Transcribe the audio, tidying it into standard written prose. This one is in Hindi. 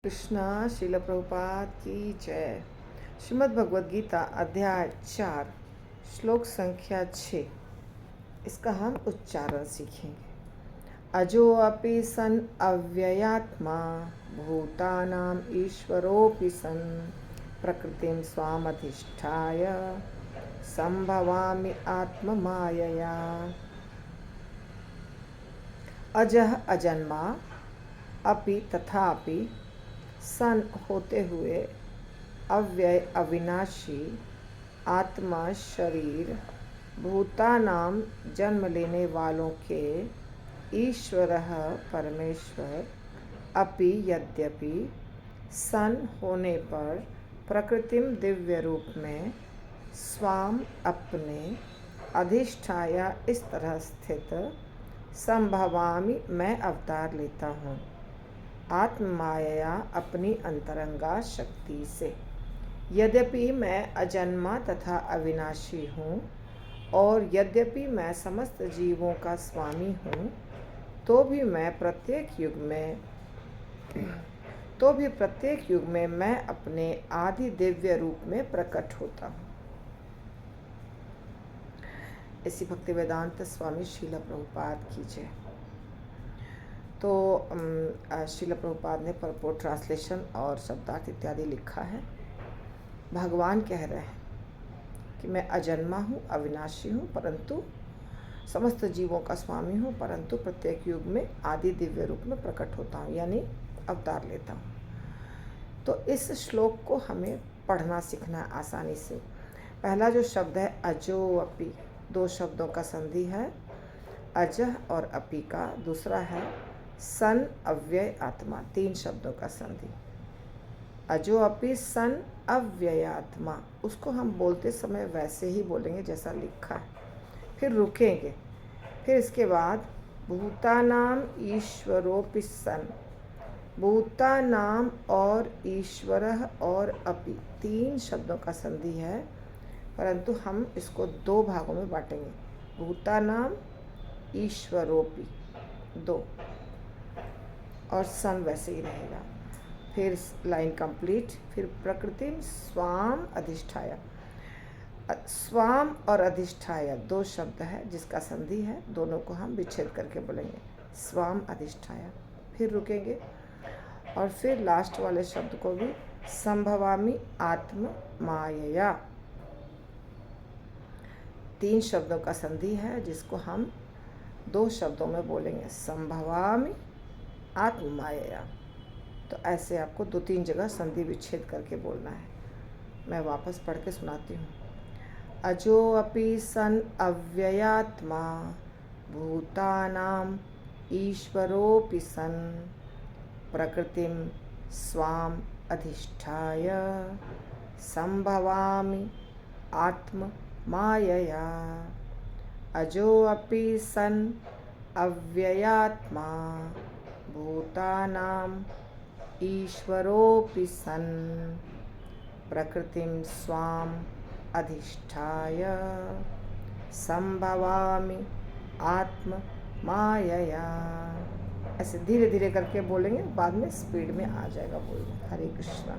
कृष्णा श्रील प्रभुपाद की जय। श्रीमद् भगवद गीता अध्याय 4 श्लोक संख्या 6। इसका हम उच्चारण सीखेंगे। अजो अपि सन अव्ययात्मा भूतानाम ईश्वरोऽपि सन प्रकृतिं स्वामधिष्ठाय संभवामि आत्ममायया। अजः अजन्मा, अपि तथापि, सन होते हुए, अव्यय अविनाशी, आत्मा शरीर, भूतानाम जन्म लेने वालों के, ईश्वरः परमेश्वर, अपि यद्यपि, सन होने पर, प्रकृतिम दिव्य रूप में, स्वाम अपने, अधिष्ठाया इस तरह स्थित, संभवामि मैं अवतार लेता हूँ, आत्ममाया अपनी अंतरंगा शक्ति से। यद्यपि मैं अजन्मा तथा अविनाशी हूँ और यद्यपि मैं समस्त जीवों का स्वामी हूँ, तो भी प्रत्येक युग में मैं अपने आदि दिव्य रूप में प्रकट होता हूँ। इसी भक्ति वेदांत स्वामी श्रील प्रभुपाद की जय। तो श्रील प्रभुपाद ने परपोर्ट ट्रांसलेशन और शब्दार्थ इत्यादि लिखा है। भगवान कह रहे हैं कि मैं अजन्मा हूँ, अविनाशी हूँ, परंतु समस्त जीवों का स्वामी हूँ, परंतु प्रत्येक युग में आदि दिव्य रूप में प्रकट होता हूँ, यानी अवतार लेता हूँ। तो इस श्लोक को हमें पढ़ना सीखना है आसानी से। पहला जो शब्द है अजो अपि, दो शब्दों का संधि है, अजह और अपि का। दूसरा है सन अव्यय आत्मा, तीन शब्दों का संधि। अजो अपि सन अव्यय आत्मा, उसको हम बोलते समय वैसे ही बोलेंगे जैसा लिखा है, फिर रुकेंगे। फिर इसके बाद भूतानाम ईश्वरोऽपि सन, भूतानाम और ईश्वरः और अपि, तीन शब्दों का संधि है, परंतु हम इसको दो भागों में बांटेंगे। भूतानाम ईश्वरोऽपि दो, और सन वैसे ही रहेगा। फिर लाइन कंप्लीट। फिर प्रकृति स्वाम अधिष्ठाया, स्वाम और अधिष्ठाया दो शब्द है जिसका संधि है, दोनों को हम विच्छेद करके बोलेंगे स्वाम अधिष्ठाया। फिर रुकेंगे और फिर लास्ट वाले शब्द को भी संभवामि आत्म मायया, तीन शब्दों का संधि है जिसको हम दो शब्दों में बोलेंगे संभवामि आत्ममाया। तो ऐसे आपको दो तीन जगह संधि विच्छेद करके बोलना है। मैं वापस पढ़ के सुनाती हूँ। अजो अपि सन अव्ययात्मा भूतानाम ईश्वरोऽपि सन प्रकृतिम स्वाम अधिष्ठाय संभवामि आत्म मायया। अजो अपि सन अव्ययात्मा भूतानाम ईश्वरोऽपि सन प्रकृतिं स्वाम अधिष्ठाय संभवामि आत्म मायया। ऐसे धीरे धीरे करके बोलेंगे, बाद में स्पीड में आ जाएगा बोलना। हरे कृष्णा।